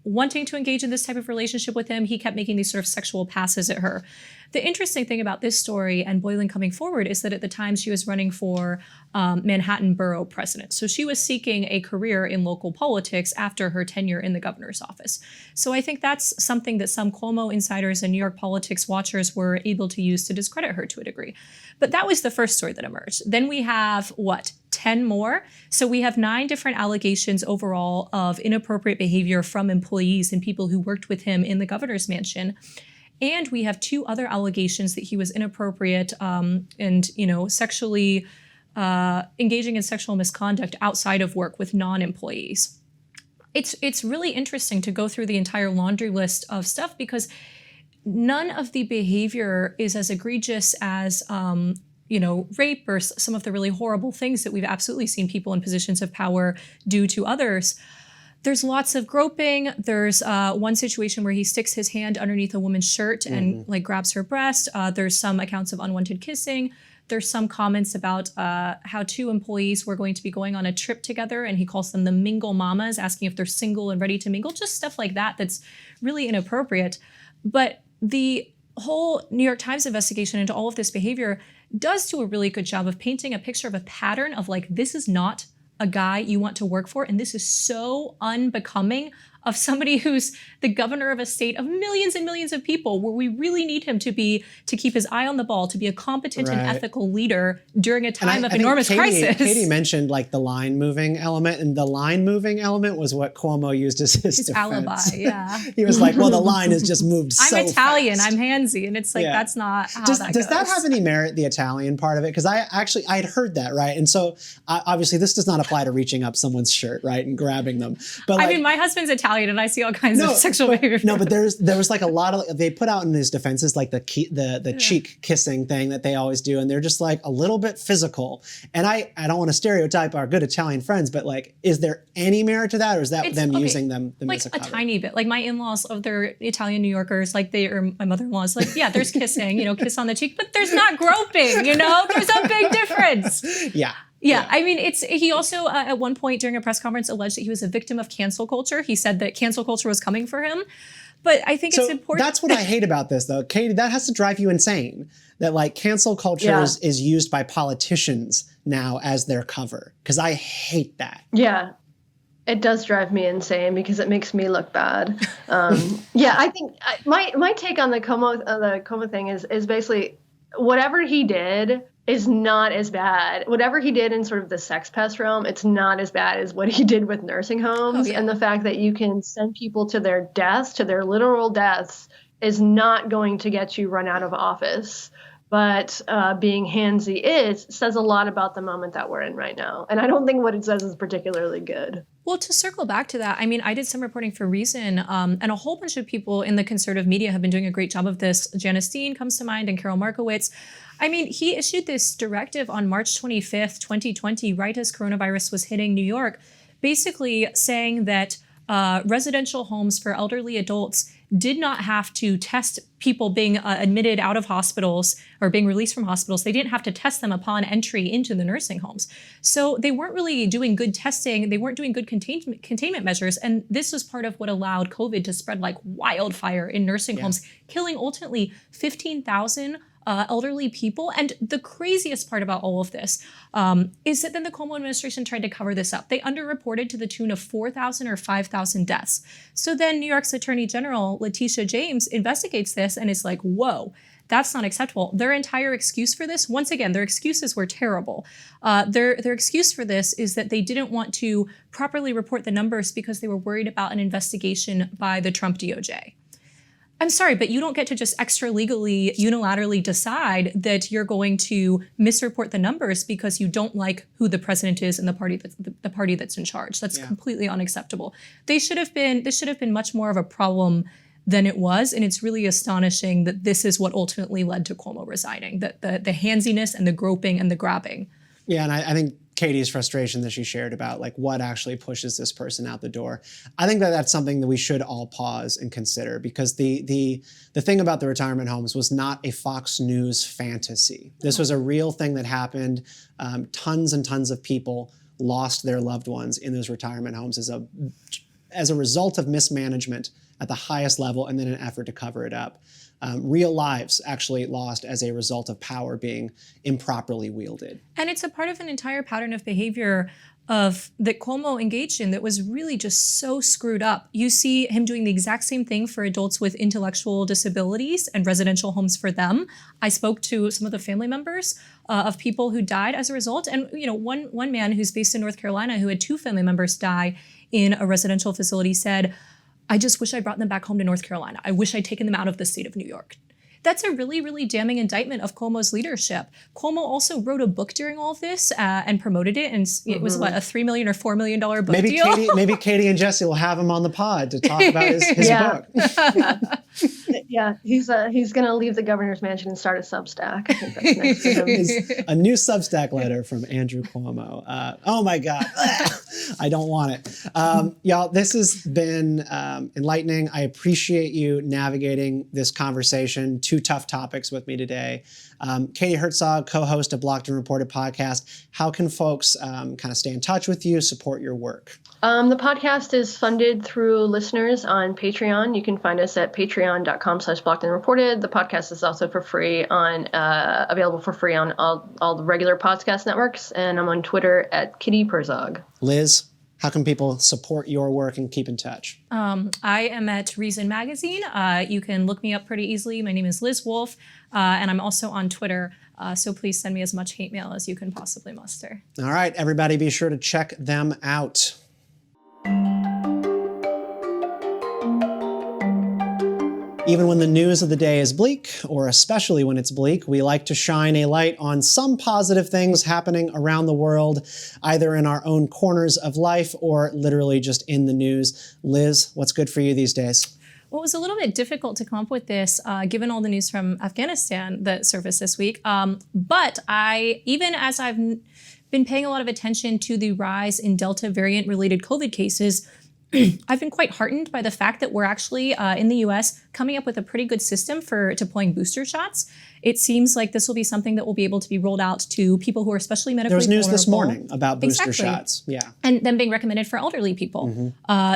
wanting to engage in this type of relationship with him. He kept making these sort of sexual passes at her. The interesting thing about this story and Boylan coming forward is that at the time she was running for Manhattan Borough President. So she was seeking a career in local politics after her tenure in the governor's office. So I think that's something that some Cuomo insiders and New York politics watchers were able to use to discredit her to a degree. But that was the first story that emerged. Then we have, 10 more? So we have 9 different allegations overall of inappropriate behavior from employees and people who worked with him in the governor's mansion. And we have 2 other allegations that he was inappropriate and, sexually engaging in sexual misconduct outside of work with non-employees. It's really interesting to go through the entire laundry list of stuff because none of the behavior is as egregious as, rape or some of the really horrible things that we've absolutely seen people in positions of power do to others. There's lots of groping. There's one situation where he sticks his hand underneath a woman's shirt and grabs her breast. There's some accounts of unwanted kissing. There's some comments about how 2 employees were going to be going on a trip together, and he calls them the mingle mamas, asking if they're single and ready to mingle. Just stuff like that that's really inappropriate. But the whole New York Times investigation into all of this behavior does do a really good job of painting a picture of a pattern of this is not a guy you want to work for, and this is so unbecoming of somebody who's the governor of a state of millions and millions of people, where we really need him to keep his eye on the ball, to be a competent and ethical leader during a time of enormous crisis. Katie mentioned the line moving element, and the line moving element was what Cuomo used as his defense. Alibi, yeah. He was like, well, the line has just moved so I'm Italian, fast. I'm handsy, and it's that's not how that goes. Does that have any merit, the Italian part of it? Because I had heard that, right? And so obviously this does not apply to reaching up someone's shirt, right, and grabbing them. But my husband's Italian, and I see all kinds of sexual behavior. No, but there was a lot of, they put out in his defenses the cheek kissing thing that they always do, and they're just a little bit physical. And I don't want to stereotype our good Italian friends, but is there any merit to that, or is that using them as a cover? Tiny bit. My in-laws, they're Italian New Yorkers, or my mother-in-law is there's kissing, kiss on the cheek, but there's not groping, there's a big difference. Yeah, I mean, he also, at one point during a press conference, alleged that he was a victim of cancel culture. He said that cancel culture was coming for him. But I think it's important. That's what I hate about this, though. Katie, that has to drive you insane. That, cancel culture is used by politicians now as their cover. Because I hate that. Yeah, it does drive me insane because it makes me look bad. I think my take on the Cuomo thing is basically whatever he did is not as bad. Whatever he did in sort of the sex pest realm, it's not as bad as what he did with nursing homes. And the fact that you can send people to their deaths, to their literal deaths, is not going to get you run out of office. But being handsy says a lot about the moment that we're in right now. And I don't think what it says is particularly good. Well, to circle back to that, I mean, I did some reporting for Reason, and a whole bunch of people in the conservative media have been doing a great job of this. Janice Dean comes to mind, and Carol Markowitz. I mean, he issued this directive on March 25th, 2020, right as coronavirus was hitting New York, basically saying that residential homes for elderly adults did not have to test people being admitted out of hospitals or being released from hospitals. They didn't have to test them upon entry into the nursing homes. So they weren't really doing good testing. They weren't doing good containment measures. And this was part of what allowed COVID to spread like wildfire in nursing homes, killing ultimately 15,000 elderly people. And the craziest part about all of this is that then the Cuomo administration tried to cover this up. They underreported to the tune of 4,000 or 5,000 deaths. So then New York's Attorney General, Letitia James, investigates this and is like, whoa, that's not acceptable. Their entire excuse for this, once again, their excuses were terrible. Their excuse for this is that they didn't want to properly report the numbers because they were worried about an investigation by the Trump DOJ. I'm sorry, but you don't get to just extra legally, unilaterally decide that you're going to misreport the numbers because you don't like who the president is and the party that's in charge. That's completely unacceptable. This should have been much more of a problem than it was, and it's really astonishing that this is what ultimately led to Cuomo resigning. The handsiness and the groping and the grabbing. Yeah, and I think Katie's frustration that she shared about like what actually pushes this person out the door. I think that that's something that we should all pause and consider, because the thing about the retirement homes was not a Fox News fantasy. This was a real thing that happened. Tons and tons of people lost their loved ones in those retirement homes as a result of mismanagement at the highest level, and then an effort to cover it up. Real lives actually lost as a result of power being improperly wielded. And it's a part of an entire pattern of behavior that Cuomo engaged in that was really just so screwed up. You see him doing the exact same thing for adults with intellectual disabilities and residential homes for them. I spoke to some of the family members of people who died as a result. And one man who's based in North Carolina who had 2 family members die in a residential facility said, "I just wish I brought them back home to North Carolina. I wish I'd taken them out of the state of New York." That's a really, really damning indictment of Cuomo's leadership. Cuomo also wrote a book during all of this and promoted it. And it was what, a $3 million or $4 million book deal? Maybe Katie and Jesse will have him on the pod to talk about his book. Yeah, he's going to leave the governor's mansion and start a Substack. I think that's next to him. A new Substack letter from Andrew Cuomo. Oh my God, I don't want it. Y'all, this has been enlightening. I appreciate you navigating this conversation. 2 tough topics with me today. Katie Herzog, co-host of Blocked and Reported podcast. How can folks kind of stay in touch with you, support your work? The podcast is funded through listeners on Patreon. You can find us at patreon.com/blockedandreported. The podcast is also for free available for free on all the regular podcast networks. And I'm on Twitter at Katie Herzog. Liz, how can people support your work and keep in touch? I am at Reason Magazine. You can look me up pretty easily. My name is Liz Wolfe, and I'm also on Twitter. So please send me as much hate mail as you can possibly muster. All right, everybody, be sure to check them out. Even when the news of the day is bleak, or especially when it's bleak, we like to shine a light on some positive things happening around the world, either in our own corners of life or literally just in the news. Liz, what's good for you these days? Well, it was a little bit difficult to come up with this, given all the news from Afghanistan that surfaced this week. But even as I've been paying a lot of attention to the rise in Delta variant-related COVID cases, I've been quite heartened by the fact that we're actually, in the US, coming up with a pretty good system for deploying booster shots. It seems like this will be something that will be able to be rolled out to people who are especially medically vulnerable. There was news this morning about booster shots. Yeah. And them being recommended for elderly people.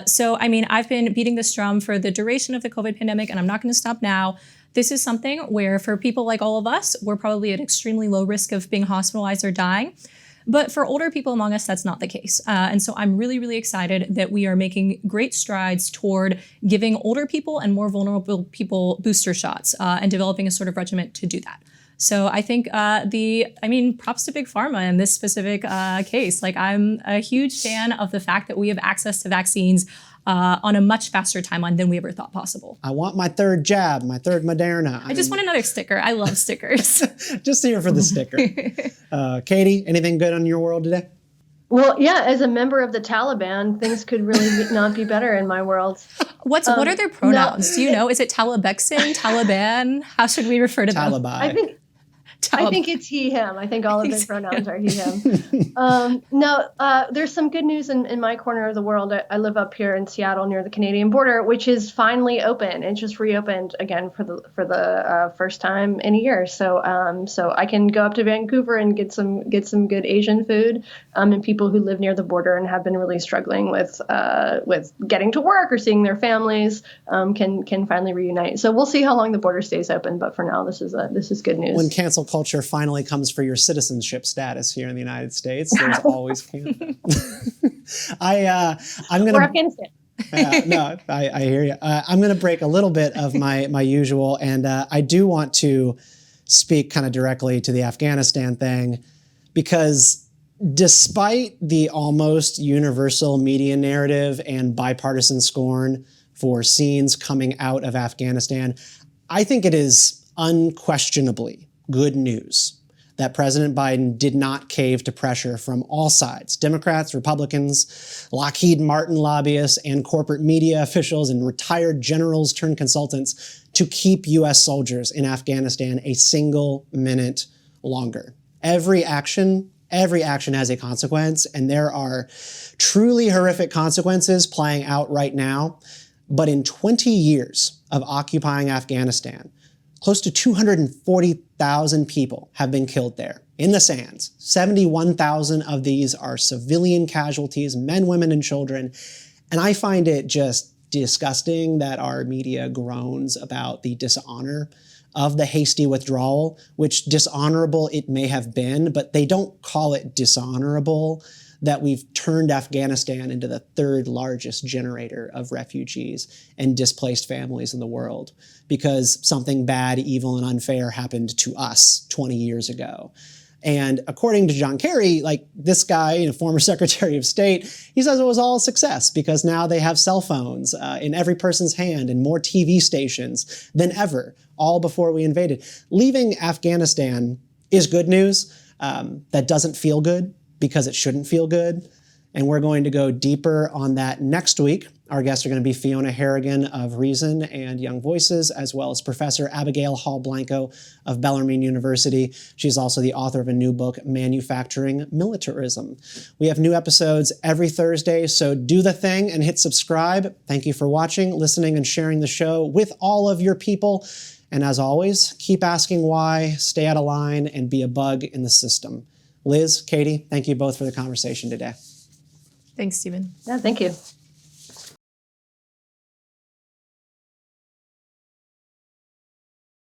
So, I mean, I've been beating this drum for the duration of the COVID pandemic, and I'm not going to stop now. This is something where for people like all of us, we're probably at extremely low risk of being hospitalized or dying. But for older people among us, that's not the case. And so I'm really, really excited that we are making great strides toward giving older people and more vulnerable people booster shots and developing a sort of regimen to do that. So I think props to Big Pharma in this specific case. Like, I'm a huge fan of the fact that we have access to vaccines on a much faster timeline than we ever thought possible. I want my 3rd jab, my 3rd Moderna. I just want another sticker. I love stickers. Just here for the sticker. Katie, anything good on your world today? Well, yeah, as a member of the Taliban, things could really not be better in my world. What are their pronouns? No. Do you know? Is it Talibexin, Taliban? How should we refer to them? Talibai. I think it's he, him. I think all of their pronouns are he, him. There's some good news in my corner of the world. I live up here in Seattle near the Canadian border, which is finally open. It just reopened again for the first time in a year. So I can go up to Vancouver and get some good Asian food. And people who live near the border and have been really struggling with getting to work or seeing their families can finally reunite. So we'll see how long the border stays open. But for now, this is good news. When cancel culture finally comes for your citizenship status here in the United States, there's always Canada. I'm going to... Afghanistan. I hear you. I'm going to break a little bit of my usual, and I do want to speak kind of directly to the Afghanistan thing, because despite the almost universal media narrative and bipartisan scorn for scenes coming out of Afghanistan, I think it is unquestionably good news that President Biden did not cave to pressure from all sides: Democrats, Republicans, Lockheed Martin lobbyists, and corporate media officials and retired generals turned consultants to keep U.S. soldiers in Afghanistan a single minute longer. Every action, Every action has a consequence, and there are truly horrific consequences playing out right now. But in 20 years of occupying Afghanistan, close to 240,000 people have been killed there in the sands. 71,000 of these are civilian casualties, men, women, and children. And I find it just disgusting that our media groans about the dishonor of the hasty withdrawal, which dishonorable it may have been, but they don't call it dishonorable that we've turned Afghanistan into the third largest generator of refugees and displaced families in the world because something bad, evil, and unfair happened to us 20 years ago. And according to John Kerry, like this guy, former Secretary of State, he says it was all a success because now they have cell phones in every person's hand and more TV stations than ever, all before we invaded. Leaving Afghanistan is good news. That doesn't feel good because it shouldn't feel good. And we're going to go deeper on that next week. Our guests are going to be Fiona Harrigan of Reason and Young Voices, as well as Professor Abigail Hall Blanco of Bellarmine University. She's also the author of a new book, Manufacturing Militarism. We have new episodes every Thursday, so do the thing and hit subscribe. Thank you for watching, listening, and sharing the show with all of your people. And as always, keep asking why, stay out of line, and be a bug in the system. Liz, Katie, thank you both for the conversation today. Thanks, Stephen. Yeah, thank you.